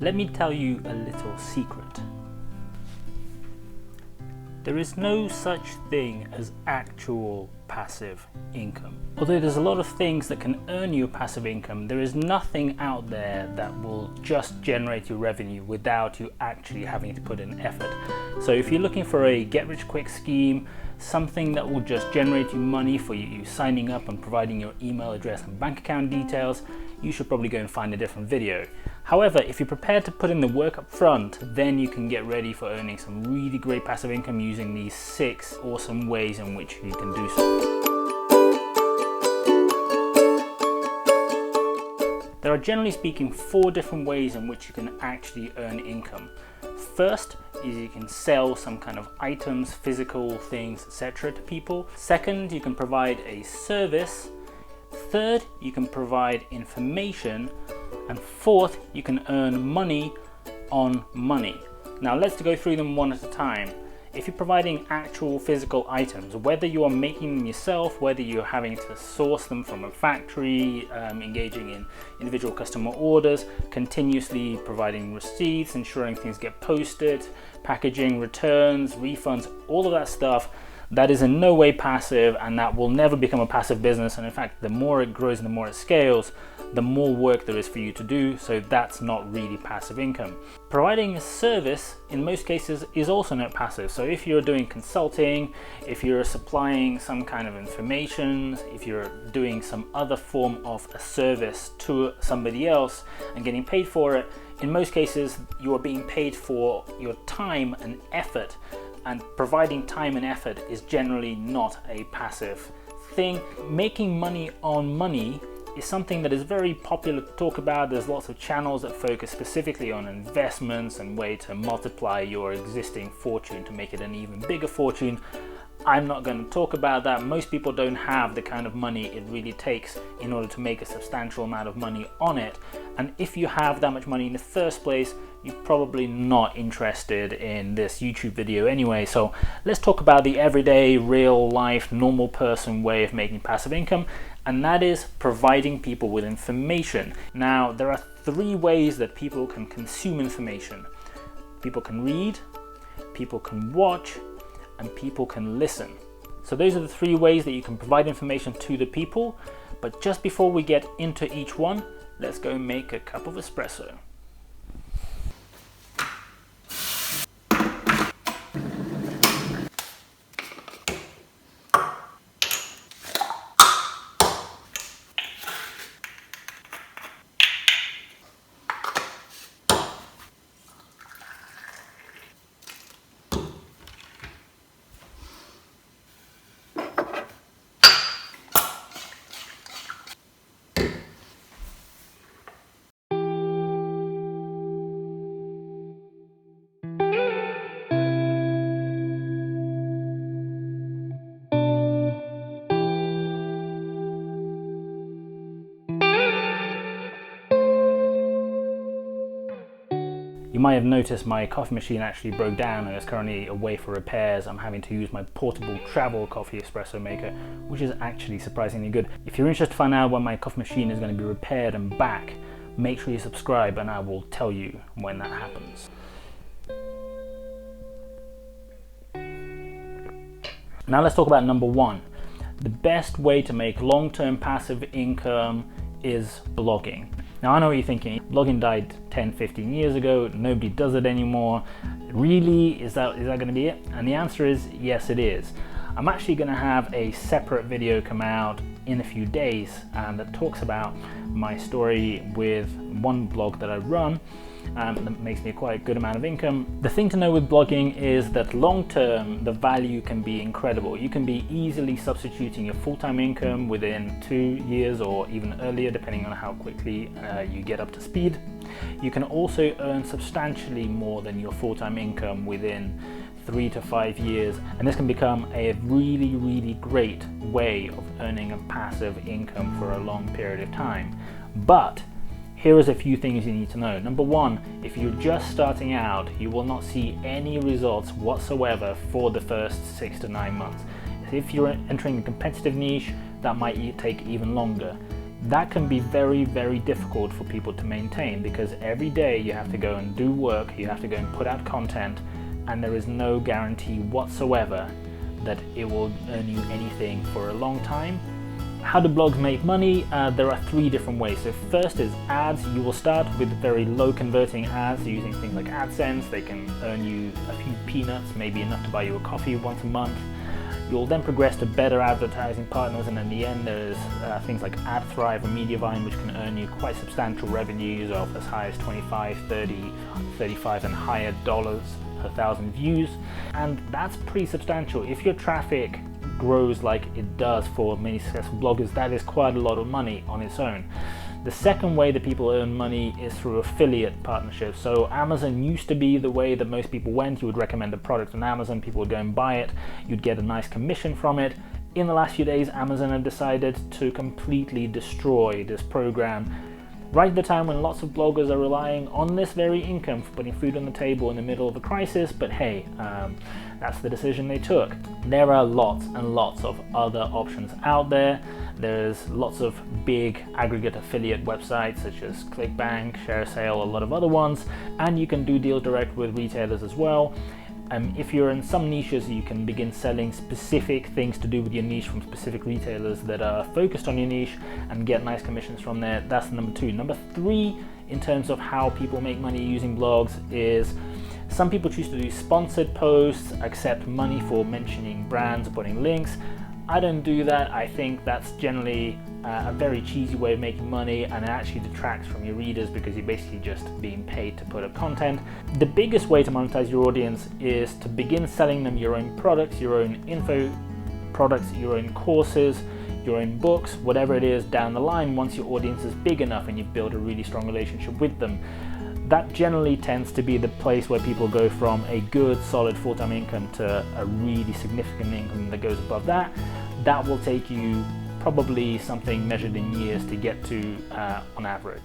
Let me tell you a little secret. There is no such thing as actual passive income. Although there's a lot of things that can earn you passive income, there is nothing out there that will just generate you revenue without you actually having to put in effort. So if you're looking for a get-rich-quick scheme, something that will just generate you money for you signing up and providing your email address and bank account details, you should probably go and find a different video. However, if you're prepared to put in the work up front, then you can get ready for earning some really great passive income using these 6 awesome ways in which you can do so. There are, generally speaking, 4 different ways in which you can actually earn income. First is you can sell some kind of items, physical things, etc. to people. Second, you can provide a service. Third, you can provide information. And fourth, you can earn money on money. Now let's go through them one at a time. If you're providing actual physical items, whether you are making them yourself, whether you're having to source them from a factory, engaging in individual customer orders, continuously providing receipts, ensuring things get posted, packaging, returns, refunds, all of that stuff, that is in no way passive, and that will never become a passive business. And in fact, the more it grows and the more it scales, the more work there is for you to do, so that's not really passive income. Providing a service in most cases is also not passive. So if you're doing consulting, if you're supplying some kind of information, if you're doing some other form of a service to somebody else and getting paid for it, in most cases you are being paid for your time and effort, and providing time and effort is generally not a passive thing. Making money on money is something that is very popular to talk about. There's lots of channels that focus specifically on investments and way to multiply your existing fortune to make it an even bigger fortune. I'm not going to talk about that. Most people don't have the kind of money it really takes in order to make a substantial amount of money on it. And if you have that much money in the first place, you're probably not interested in this YouTube video anyway. So let's talk about the everyday, real life, normal person way of making passive income, and that is providing people with information. Now, there are 3 ways that people can consume information. People can read, people can watch, and people can listen. So those are the 3 ways that you can provide information to the people. But just before we get into each one, let's go make a cup of espresso. You might have noticed my coffee machine actually broke down and is currently away for repairs. I'm having to use my portable travel coffee espresso maker, which is actually surprisingly good. If you're interested to find out when my coffee machine is going to be repaired and back, make sure you subscribe and I will tell you when that happens. Now let's talk about number 1. The best way to make long-term passive income is blogging. Now I know what you're thinking, blogging died 10-15 years ago, nobody does it anymore. Really, is that going to be it? And the answer is yes, it is. I'm actually going to have a separate video come out in a few days that talks about my story with one blog that I run that makes me a quite good amount of income. The thing to know with blogging is that long term the value can be incredible. You can be easily substituting your full-time income within 2 years or even earlier, depending on how quickly you get up to speed. You can also earn substantially more than your full-time income within 3 to 5 years, and this can become a really great way of earning a passive income for a long period of time. But here is a few things you need to know. Number 1, if you're just starting out, you will not see any results whatsoever for the first 6 to 9 months. If you're entering a competitive niche, that might take even longer. that can be very, very difficult for people to maintain, because every day you have to go and do work, you have to go and put out content, and there is no guarantee whatsoever that it will earn you anything for a long time. How do blogs make money? There are 3 different ways. So first is ads. You will start with very low converting ads using things like AdSense. They can earn you a few peanuts, maybe enough to buy you a coffee once a month. You'll then progress to better advertising partners, and in the end there's things like AdThrive or Mediavine, which can earn you quite substantial revenues of as high as 25, 30, 35 and higher dollars per 1,000 views, and that's pretty substantial. If your traffic grows like it does for many successful bloggers, that is quite a lot of money on its own. The second way that people earn money is through affiliate partnerships. So Amazon used to be the way that most people went. You would recommend a product on Amazon, people would go and buy it, you'd get a nice commission from it. In the last few days, Amazon have decided to completely destroy this program, right at the time when lots of bloggers are relying on this very income for putting food on the table in the middle of a crisis. But hey, that's the decision they took. There are lots and lots of other options out there. There's lots of big aggregate affiliate websites such as ClickBank, ShareSale, a lot of other ones, and you can do deals direct with retailers as well. If you're in some niches, you can begin selling specific things to do with your niche from specific retailers that are focused on your niche and get nice commissions from there. That's number 2. Number 3, in terms of how people make money using blogs, is some people choose to do sponsored posts, accept money for mentioning brands, putting links. I don't do that. I think that's generally a very cheesy way of making money, and it actually detracts from your readers because you're basically just being paid to put up content. The biggest way to monetize your audience is to begin selling them your own products, your own info products, your own courses, your own books, whatever it is down the line once your audience is big enough and you've built a really strong relationship with them. That generally tends to be the place where people go from a good, solid full-time income to a really significant income that goes above that. That will take you probably something measured in years to get to on average.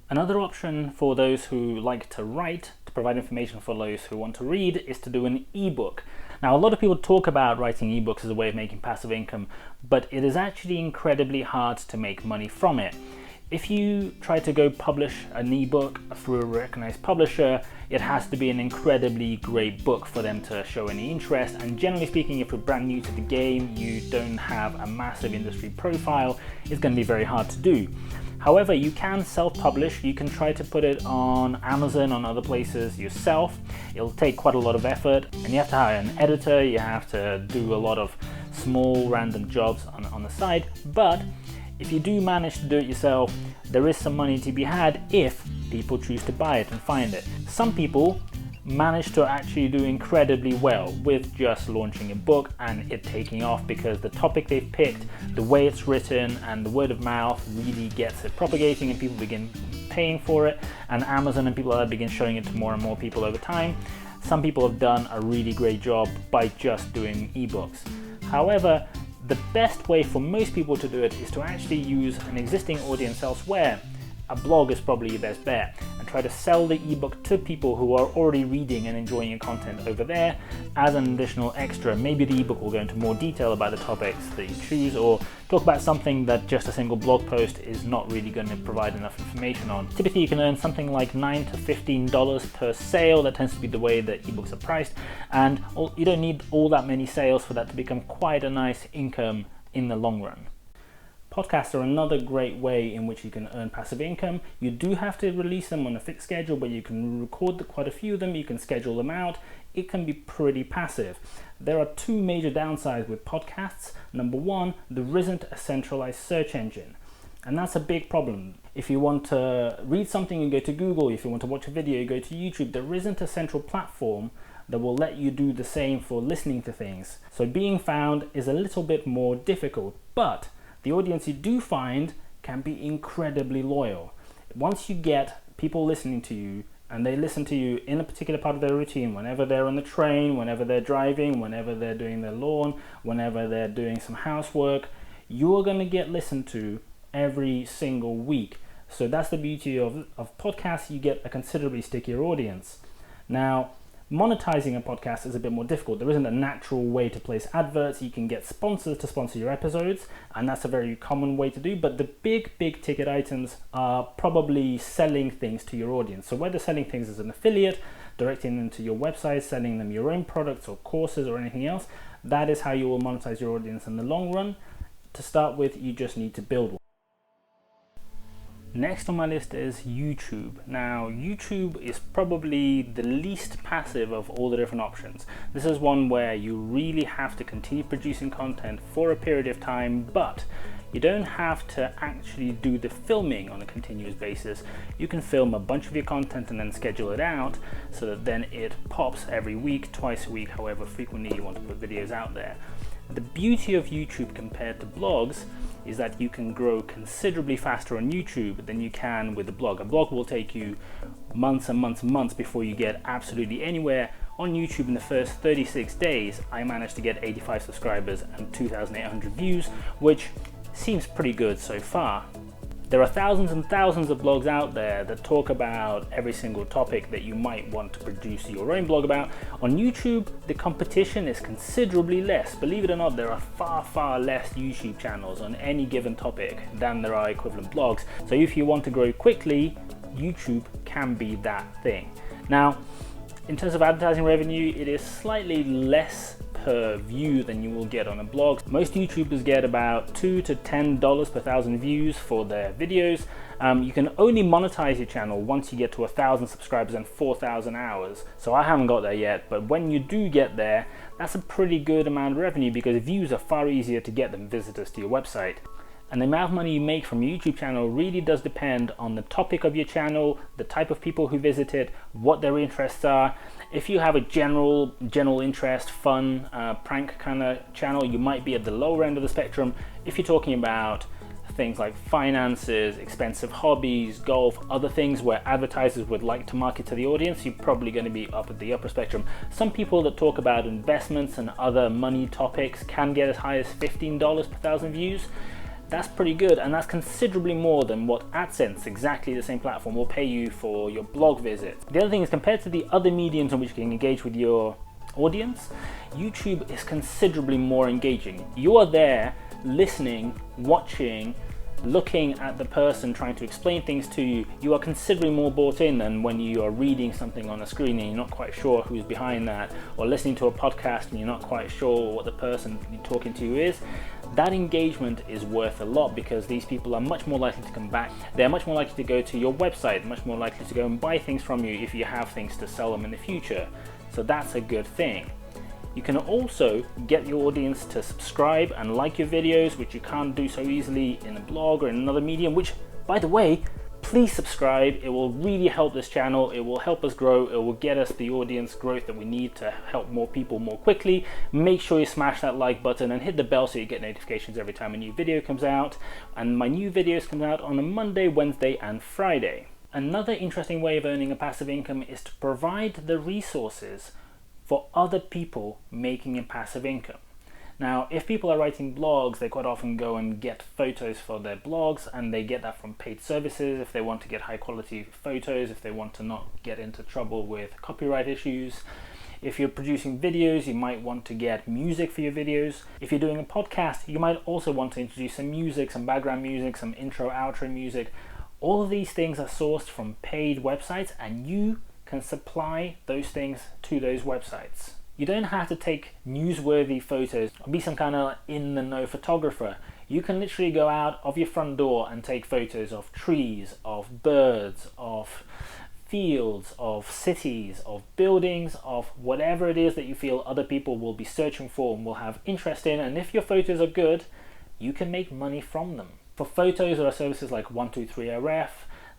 Another option for those who like to write, to provide information for those who want to read, is to do an ebook. Now, a lot of people talk about writing ebooks as a way of making passive income, but it is actually incredibly hard to make money from it. If you try to go publish an ebook through a recognized publisher, it has to be an incredibly great book for them to show any interest. And generally speaking, if you're brand new to the game, you don't have a massive industry profile, it's going to be very hard to do. However, you can self-publish. You can try to put it on Amazon, on other places yourself. It'll take quite a lot of effort, and you have to hire an editor, you have to do a lot of small random jobs on the side. But if you do manage to do it yourself, there is some money to be had if people choose to buy it and find it. Some people manage to actually do incredibly well with just launching a book and it taking off because the topic they've picked, the way it's written, and the word of mouth really gets it propagating, and people begin paying for it, and Amazon and people like that begin showing it to more and more people over time. Some people have done a really great job by just doing ebooks. However, the best way for most people to do it is to actually use an existing audience elsewhere. A blog is probably your best bet, and try to sell the ebook to people who are already reading and enjoying your content over there as an additional extra. Maybe the ebook will go into more detail about the topics that you choose, or talk about something that just a single blog post is not really going to provide enough information on. Typically you can earn something like $9 to $15 per sale. That tends to be the way that ebooks are priced, and you don't need all that many sales for that to become quite a nice income in the long run. Podcasts are another great way in which you can earn passive income. You do have to release them on a fixed schedule, but you can record quite a few of them, you can schedule them out. It can be pretty passive. There are 2 major downsides with podcasts. Number 1, there isn't a centralized search engine, and that's a big problem. If you want to read something, you go to Google. If you want to watch a video, you go to YouTube. There isn't a central platform that will let you do the same for listening to things. So being found is a little bit more difficult, but the audience you do find can be incredibly loyal. Once you get people listening to you, and they listen to you in a particular part of their routine, whenever they're on the train, whenever they're driving, whenever they're doing their lawn, whenever they're doing some housework, you're going to get listened to every single week. So that's the beauty of podcasts. You get a considerably stickier audience. Now, Monetizing a podcast is a bit more difficult. There isn't a natural way to place adverts. You can get sponsors to sponsor your episodes, and that's a very common way to do. But the big ticket items are probably selling things to your audience. So whether selling things as an affiliate, directing them to your website, selling them your own products or courses or anything else, that is how you will monetize your audience in the long run. To start with, you just need to build one. Next on my list is YouTube. Now, YouTube is probably the least passive of all the different options. This is one where you really have to continue producing content for a period of time, but you don't have to actually do the filming on a continuous basis. You can film a bunch of your content and then schedule it out so that then it pops every week, twice a week, however frequently you want to put videos out there. The beauty of YouTube compared to blogs is that you can grow considerably faster on YouTube than you can with a blog. A blog will take you months and months and months before you get absolutely anywhere. On YouTube in the first 36 days, I managed to get 85 subscribers and 2,800 views, which seems pretty good so far. There are thousands and thousands of blogs out there that talk about every single topic that you might want to produce your own blog about. On YouTube, the competition is considerably less. Believe it or not, there are far less YouTube channels on any given topic than there are equivalent blogs. So if you want to grow quickly, YouTube can be that thing. Now, in terms of advertising revenue, it is slightly less per view than you will get on a blog. Most YouTubers get about $2 to $10 per 1,000 views for their videos. You can only monetize your channel once you get to 1,000 subscribers and 4,000 hours. So I haven't got there yet, but when you do get there, that's a pretty good amount of revenue because views are far easier to get than visitors to your website. And the amount of money you make from your YouTube channel really does depend on the topic of your channel, the type of people who visit it, what their interests are. If you have a general interest, fun, prank kind of channel, you might be at the lower end of the spectrum. If you're talking about things like finances, expensive hobbies, golf, other things where advertisers would like to market to the audience, you're probably going to be up at the upper spectrum. Some people that talk about investments and other money topics can get as high as $15 per 1,000 views. That's pretty good, and that's considerably more than what AdSense, exactly the same platform, will pay you for your blog visit. The other thing is, compared to the other mediums on which you can engage with your audience, YouTube is considerably more engaging. You are there listening, watching, looking at the person trying to explain things to you. You are considerably more bought in than when you are reading something on a screen and you're not quite sure who's behind that, or listening to a podcast and you're not quite sure what the person you're talking to is. That engagement is worth a lot because these people are much more likely to come back. They're much more likely to go to your website, much more likely to go and buy things from you if you have things to sell them in the future. So that's a good thing. You can also get your audience to subscribe and like your videos, which you can't do so easily in a blog or in another medium, which, by the way, please subscribe. It will really help this channel. It will help us grow. It will get us the audience growth that we need to help more people more quickly. Make sure you smash that like button and hit the bell so you get notifications every time a new video comes out. And my new videos come out on a Monday, Wednesday, and Friday. Another interesting way of earning a passive income is to provide the resources for other people making a passive income. Now, if people are writing blogs, they quite often go and get photos for their blogs, and they get that from paid services if they want to get high quality photos, if they want to not get into trouble with copyright issues. If you're producing videos, you might want to get music for your videos. If you're doing a podcast, you might also want to introduce some music, some background music, some intro, outro music. All of these things are sourced from paid websites, and you can supply those things to those websites. You don't have to take newsworthy photos or be some kind of in-the-know photographer. You can literally go out of your front door and take photos of trees, of birds, of fields, of cities, of buildings, of whatever it is that you feel other people will be searching for and will have interest in. And if your photos are good, you can make money from them. For photos, there are services like 123RF,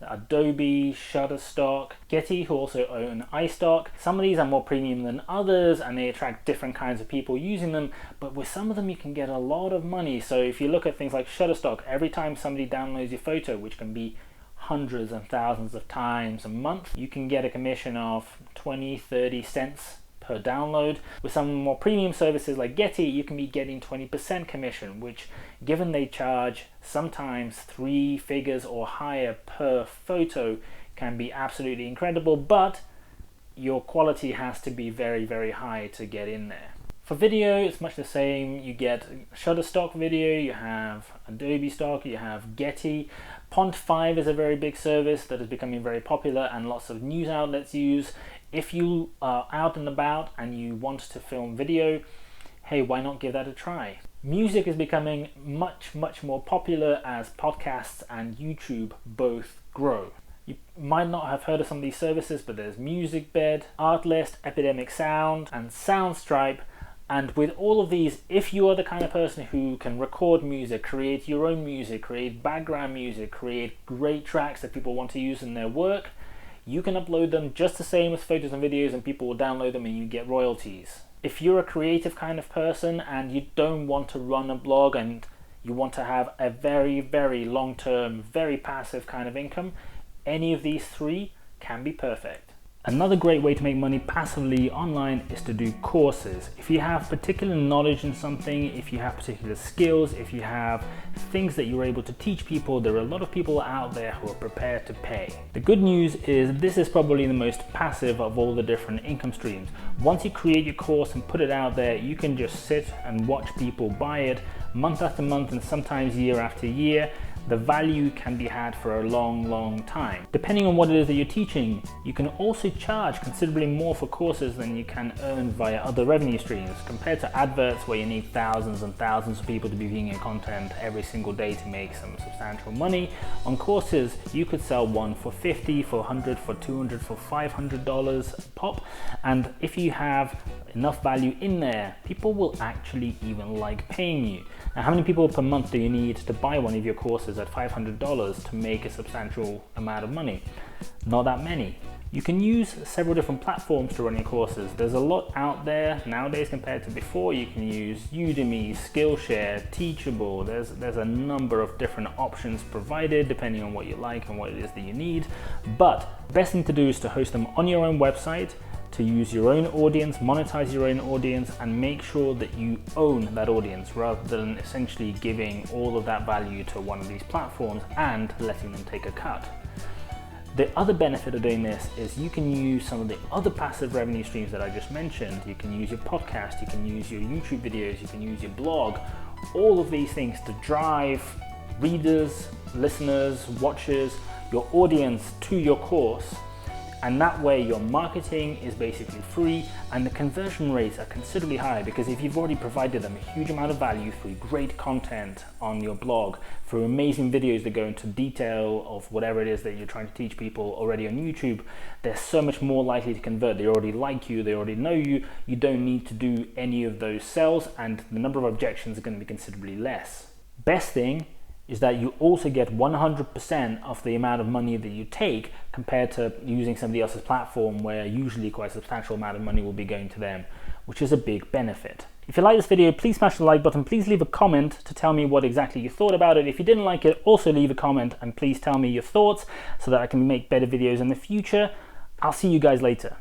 Adobe, Shutterstock, Getty, who also own iStock. Some of these are more premium than others and they attract different kinds of people using them, but with some of them you can get a lot of money. So if you look at things like Shutterstock, every time somebody downloads your photo, which can be hundreds and thousands of times a month, you can get a commission of 20-30 cents per download. With some more premium services like Getty, you can be getting 20% commission, which, given they charge sometimes 3 figures or higher per photo, can be absolutely incredible. But your quality has to be very, very high to get in there. For video, it's much the same. You get Shutterstock video, you have Adobe Stock, you have Getty. Pont5 is a very big service that is becoming very popular and lots of news outlets use. If you are out and about and you want to film video, hey, why not give that a try? Music is becoming much, much more popular as podcasts and YouTube both grow. You might not have heard of some of these services, but there's MusicBed, Artlist, Epidemic Sound, and Soundstripe. And with all of these, if you are the kind of person who can record music, create your own music, create background music, create great tracks that people want to use in their work, you can upload them just the same as photos and videos, and people will download them and you get royalties. If you're a creative kind of person and you don't want to run a blog and you want to have a very, very long-term, very passive kind of income, any of these three can be perfect. Another great way to make money passively online is to do courses. If you have particular knowledge in something, if you have particular skills, if you have things that you're able to teach people, there are a lot of people out there who are prepared to pay. The good news is this is probably the most passive of all the different income streams. Once you create your course and put it out there, you can just sit and watch people buy it month after month and sometimes year after year. The value can be had for a long, long time. Depending on what it is that you're teaching, you can also charge considerably more for courses than you can earn via other revenue streams, compared to adverts where you need thousands and thousands of people to be viewing your content every single day to make some substantial money. On courses, you could sell one for $50, for $100, for $200, for $500 a pop. And if you have enough value in there, people will actually even like paying you. Now, how many people per month do you need to buy one of your courses at $500 to make a substantial amount of money? Not that many. You can use several different platforms to run your courses. There's a lot out there nowadays compared to before. You can use Udemy, Skillshare, Teachable. There's a number of different options provided depending on what you like and what it is that you need. But the best thing to do is to host them on your own website, to use your own audience, monetize your own audience, and make sure that you own that audience rather than essentially giving all of that value to one of these platforms and letting them take a cut. The other benefit of doing this is you can use some of the other passive revenue streams that I just mentioned. You can use your podcast, you can use your YouTube videos, you can use your blog, all of these things to drive readers, listeners, watchers, your audience to your course. And that way your marketing is basically free and the conversion rates are considerably higher, because if you've already provided them a huge amount of value through great content on your blog, through amazing videos that go into detail of whatever it is that you're trying to teach people already on YouTube, they're so much more likely to convert. They already like you, they already know you, you don't need to do any of those sells, and the number of objections are going to be considerably less. Best thing is that you also get 100% of the amount of money that you take, compared to using somebody else's platform where usually quite a substantial amount of money will be going to them, which is a big benefit. If you like this video, please smash the like button. Please leave a comment to tell me what exactly you thought about it. If you didn't like it, also leave a comment and please tell me your thoughts so that I can make better videos in the future. I'll see you guys later.